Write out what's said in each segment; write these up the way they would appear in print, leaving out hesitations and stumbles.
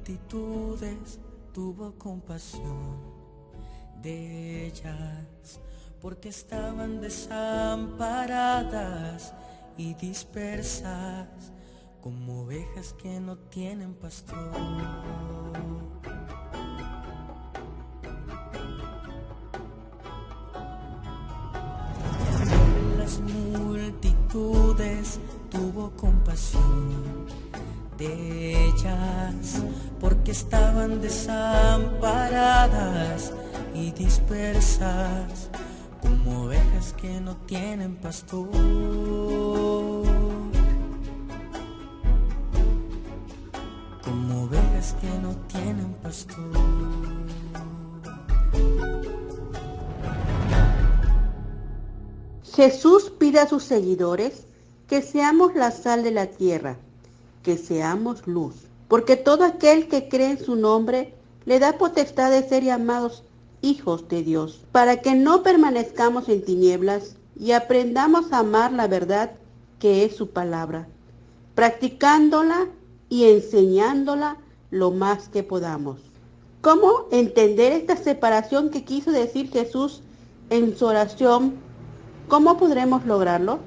multitudes tuvo compasión de ellas, porque estaban desamparadas y dispersas como ovejas que no tienen pastor. Las multitudes tuvo compasión de ellas, porque estaban desamparadas y dispersas como ovejas que no tienen pastor. Como ovejas que no tienen pastor. Jesús pide a sus seguidores que seamos la sal de la tierra, que seamos luz, porque todo aquel que cree en su nombre le da potestad de ser llamados hijos de Dios, para que no permanezcamos en tinieblas y aprendamos a amar la verdad que es su palabra, practicándola y enseñándola lo más que podamos. ¿Cómo entender esta separación que quiso decir Jesús en su oración? ¿Cómo podremos lograrlo?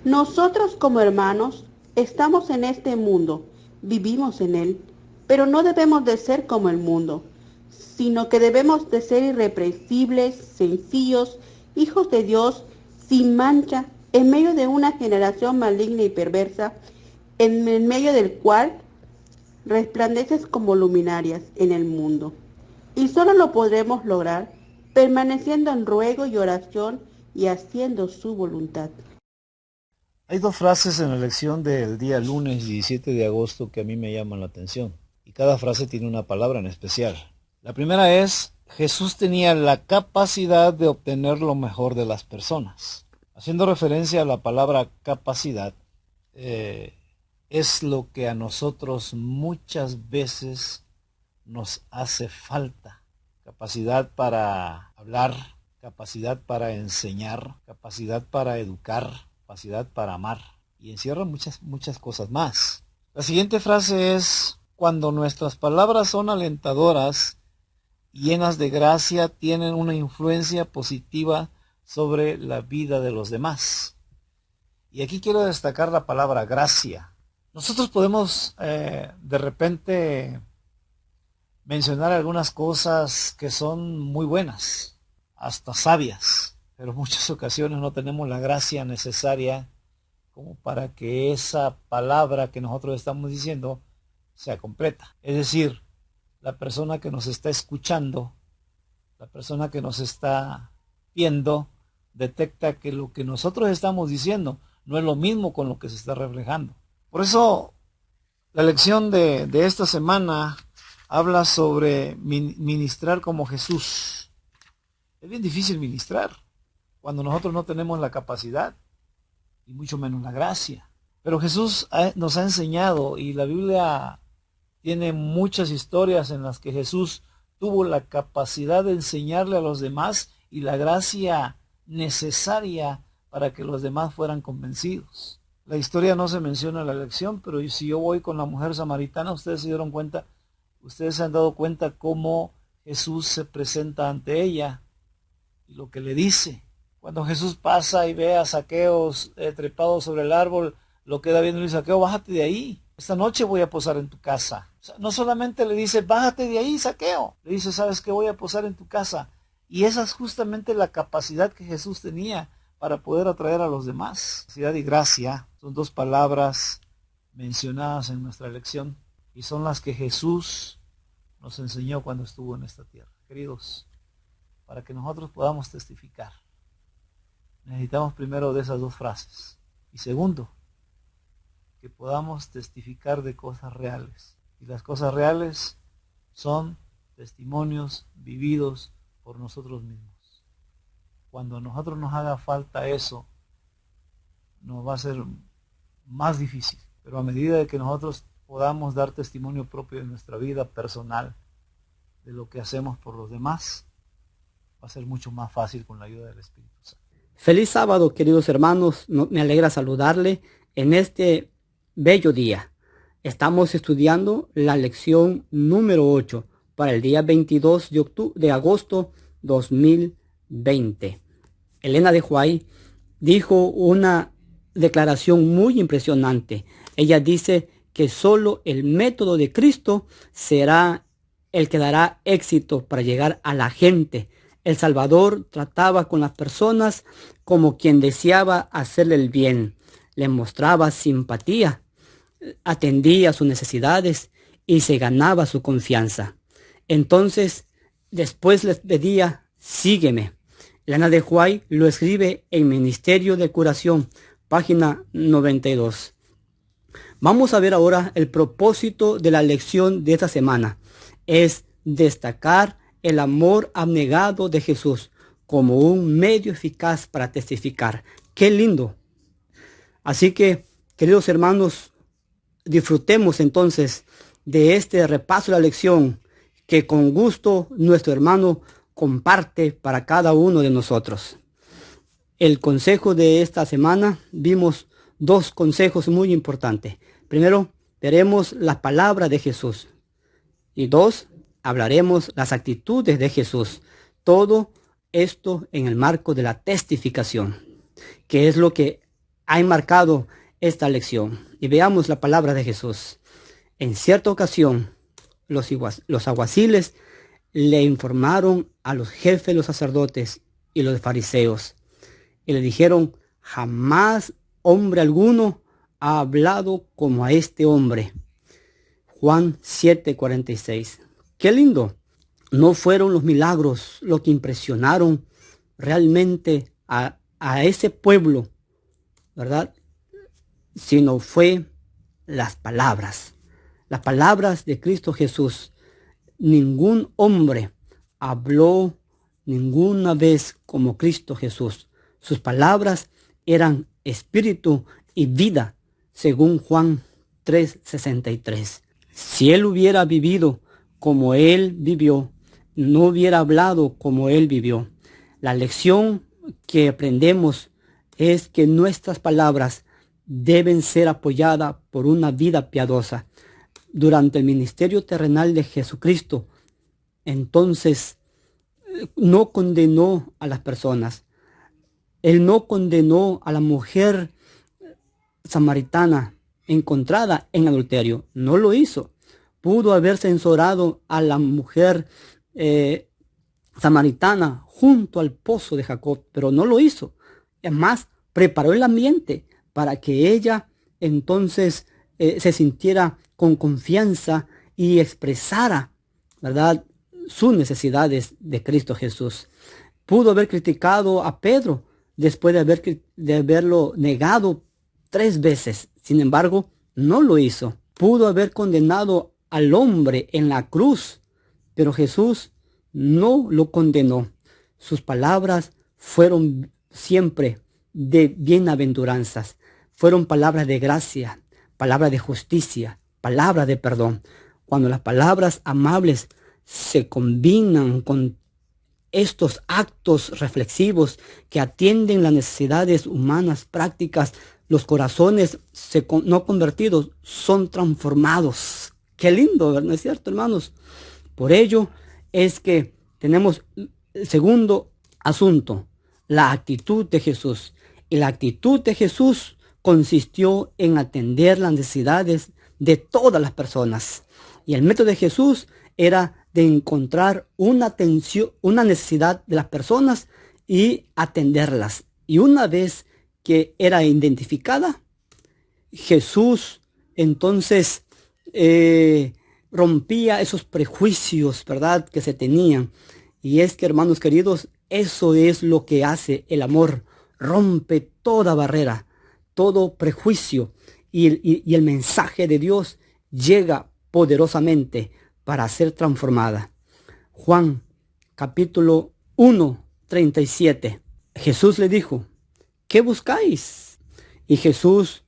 Nosotros como hermanos estamos en este mundo, vivimos en él, pero no debemos de ser como el mundo, sino que debemos de ser irreprensibles, sencillos, hijos de Dios, sin mancha, en medio de una generación maligna y perversa, en el medio del cual resplandeces como luminarias en el mundo. Y solo lo podremos lograr permaneciendo en ruego y oración y haciendo su voluntad. Hay dos frases en la lección del día lunes 17 de agosto que a mí me llaman la atención, y cada frase tiene una palabra en especial. La primera es: Jesús tenía la capacidad de obtener lo mejor de las personas. Haciendo referencia a la palabra capacidad, es lo que a nosotros muchas veces nos hace falta. Capacidad para hablar, capacidad para enseñar, capacidad para educar, capacidad para amar, y encierra muchas cosas más. La siguiente frase es: cuando nuestras palabras son alentadoras, llenas de gracia, tienen una influencia positiva sobre la vida de los demás. Y aquí quiero destacar la palabra gracia. Nosotros podemos de repente mencionar algunas cosas que son muy buenas, hasta sabias, pero en muchas ocasiones no tenemos la gracia necesaria como para que esa palabra que nosotros estamos diciendo sea completa. Es decir, la persona que nos está escuchando, la persona que nos está viendo, detecta que lo que nosotros estamos diciendo no es lo mismo con lo que se está reflejando. Por eso la lección de esta semana habla sobre ministrar como Jesús. Es bien difícil ministrar cuando nosotros no tenemos la capacidad y mucho menos la gracia. Pero Jesús nos ha enseñado, y la Biblia tiene muchas historias en las que Jesús tuvo la capacidad de enseñarle a los demás y la gracia necesaria para que los demás fueran convencidos. La historia no se menciona en la lección, pero si yo voy con la mujer samaritana, ustedes se dieron cuenta, ustedes se han dado cuenta cómo Jesús se presenta ante ella y lo que le dice. Cuando Jesús pasa y ve a Zaqueo trepado sobre el árbol, lo queda viendo y dice: Zaqueo, bájate de ahí, esta noche voy a posar en tu casa. O sea, no solamente le dice: bájate de ahí, Zaqueo, le dice: sabes que voy a posar en tu casa. Y esa es justamente la capacidad que Jesús tenía para poder atraer a los demás. Capacidad y gracia son dos palabras mencionadas en nuestra lección y son las que Jesús nos enseñó cuando estuvo en esta tierra. Queridos, para que nosotros podamos testificar, necesitamos primero de esas dos frases, y segundo, que podamos testificar de cosas reales. Y las cosas reales son testimonios vividos por nosotros mismos. Cuando a nosotros nos haga falta eso, nos va a ser más difícil. Pero a medida de que nosotros podamos dar testimonio propio de nuestra vida personal, de lo que hacemos por los demás, va a ser mucho más fácil con la ayuda del Espíritu Santo. Feliz sábado, queridos hermanos. Me alegra saludarle en este bello día. Estamos estudiando la lección número 8 para el día 22 de agosto 2020. Elena de White dijo una declaración muy impresionante. Ella dice que solo el método de Cristo será el que dará éxito para llegar a la gente. El Salvador trataba con las personas como quien deseaba hacerle el bien. Le mostraba simpatía, atendía sus necesidades y se ganaba su confianza. Entonces, después les pedía, sígueme. Elena de White lo escribe en Ministerio de Curación, página 92. Vamos a ver ahora el propósito de la lección de esta semana. Es destacar el amor abnegado de Jesús como un medio eficaz para testificar. ¡Qué lindo! Así que, queridos hermanos, disfrutemos entonces de este repaso de la lección que con gusto nuestro hermano comparte para cada uno de nosotros. El consejo de esta semana, vimos dos consejos muy importantes. Primero, veremos la palabra de Jesús. Y dos, hablaremos las actitudes de Jesús. Todo esto en el marco de la testificación, que es lo que ha enmarcado esta lección. Y veamos la palabra de Jesús. En cierta ocasión, los alguaciles le informaron a los jefes de los sacerdotes y los fariseos. Y le dijeron, jamás hombre alguno ha hablado como a este hombre. Juan 7:46. ¡Qué lindo! No fueron los milagros lo que impresionaron realmente a ese pueblo, ¿verdad? Sino fue las palabras de Cristo Jesús. Ningún hombre habló ninguna vez como Cristo Jesús. Sus palabras eran espíritu y vida, según Juan 3:63. Si él hubiera vivido como él vivió, no hubiera hablado como él vivió. La lección que aprendemos es que nuestras palabras deben ser apoyadas por una vida piadosa. Durante el ministerio terrenal de Jesucristo, entonces, no condenó a las personas. Él no condenó a la mujer samaritana encontrada en adulterio. No lo hizo. Pudo haber censurado a la mujer samaritana junto al pozo de Jacob, pero no lo hizo. Además, preparó el ambiente para que ella entonces se sintiera con confianza y expresara, ¿verdad?, sus necesidades de Cristo Jesús. Pudo haber criticado a Pedro después de haberlo negado 3 veces. Sin embargo, no lo hizo. Pudo haber condenado al hombre en la cruz, pero Jesús no lo condenó. Sus palabras fueron siempre de bienaventuranzas. Fueron palabras de gracia, palabras de justicia, palabras de perdón. Cuando las palabras amables se combinan con estos actos reflexivos que atienden las necesidades humanas prácticas, los corazones no convertidos son transformados. Qué lindo, ¿no es cierto, hermanos? Por ello es que tenemos el segundo asunto, la actitud de Jesús. Y la actitud de Jesús consistió en atender las necesidades de todas las personas. Y el método de Jesús era de encontrar una necesidad de las personas y atenderlas. Y una vez que era identificada, Jesús entonces rompía esos prejuicios, ¿verdad?, que se tenían. Y es que, hermanos queridos, eso es lo que hace el amor. Rompe toda barrera, todo prejuicio. Y el mensaje de Dios llega poderosamente para ser transformada. Juan capítulo 1:37. Jesús le dijo, ¿qué buscáis? Y Jesús,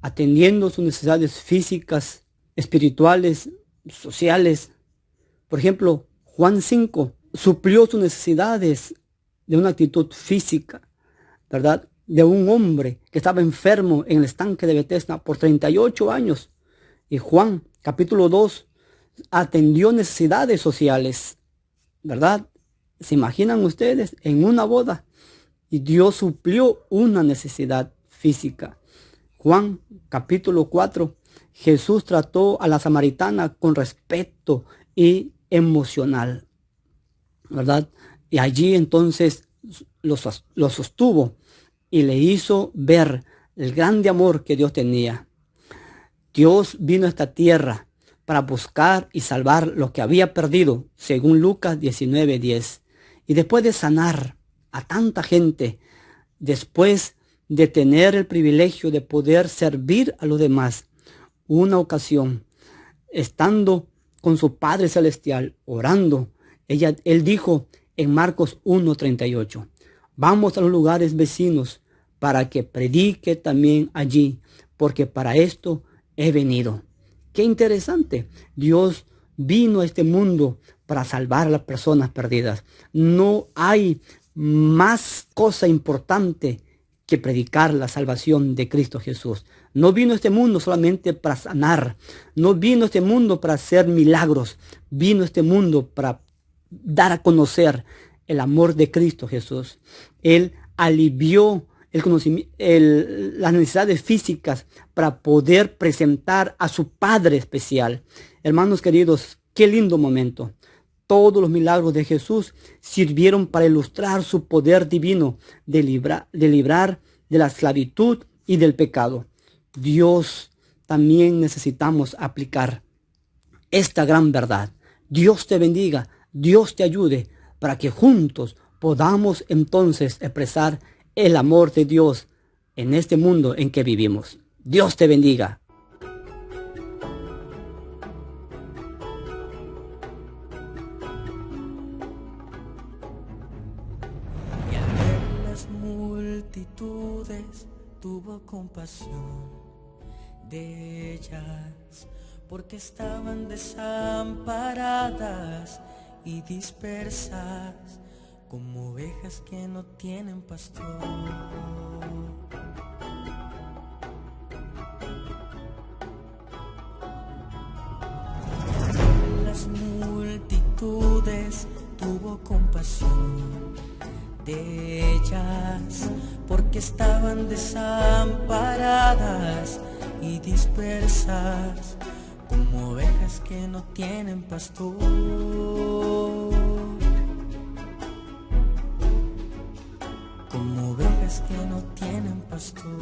atendiendo sus necesidades físicas, espirituales, sociales, por ejemplo, Juan 5, suplió sus necesidades de una actitud física, ¿verdad?, de un hombre que estaba enfermo en el estanque de Betesda por 38 años. Y Juan, capítulo 2, atendió necesidades sociales, ¿verdad? ¿Se imaginan ustedes en una boda? Y Dios suplió una necesidad física. Juan, capítulo 4, Jesús trató a la samaritana con respeto y emocional, ¿verdad? Y allí entonces lo sostuvo y le hizo ver el grande amor que Dios tenía. Dios vino a esta tierra para buscar y salvar lo que había perdido, según Lucas 19:10. Y después de sanar a tanta gente, después de tener el privilegio de poder servir a los demás, una ocasión, estando con su Padre Celestial, orando, él dijo en Marcos 1:38, vamos a los lugares vecinos para que predique también allí, porque para esto he venido. Qué interesante. Dios vino a este mundo para salvar a las personas perdidas. No hay más cosa importante que predicar la salvación de Cristo Jesús. No vino a este mundo solamente para sanar. No vino a este mundo para hacer milagros. Vino a este mundo para dar a conocer el amor de Cristo Jesús. Él alivió las necesidades físicas para poder presentar a su Padre especial. Hermanos queridos, qué lindo momento. Todos los milagros de Jesús sirvieron para ilustrar su poder divino de librar de la esclavitud y del pecado. Dios, también necesitamos aplicar esta gran verdad. Dios te bendiga, Dios te ayude, para que juntos podamos entonces expresar el amor de Dios en este mundo en que vivimos. Dios te bendiga. Y al ver las multitudes tuvo compasión de ellas, porque estaban desamparadas y dispersas como ovejas que no tienen pastor. Las multitudes tuvo compasión de ellas, porque estaban desamparadas y dispersas como ovejas que no tienen pastor. Como ovejas que no tienen pastor.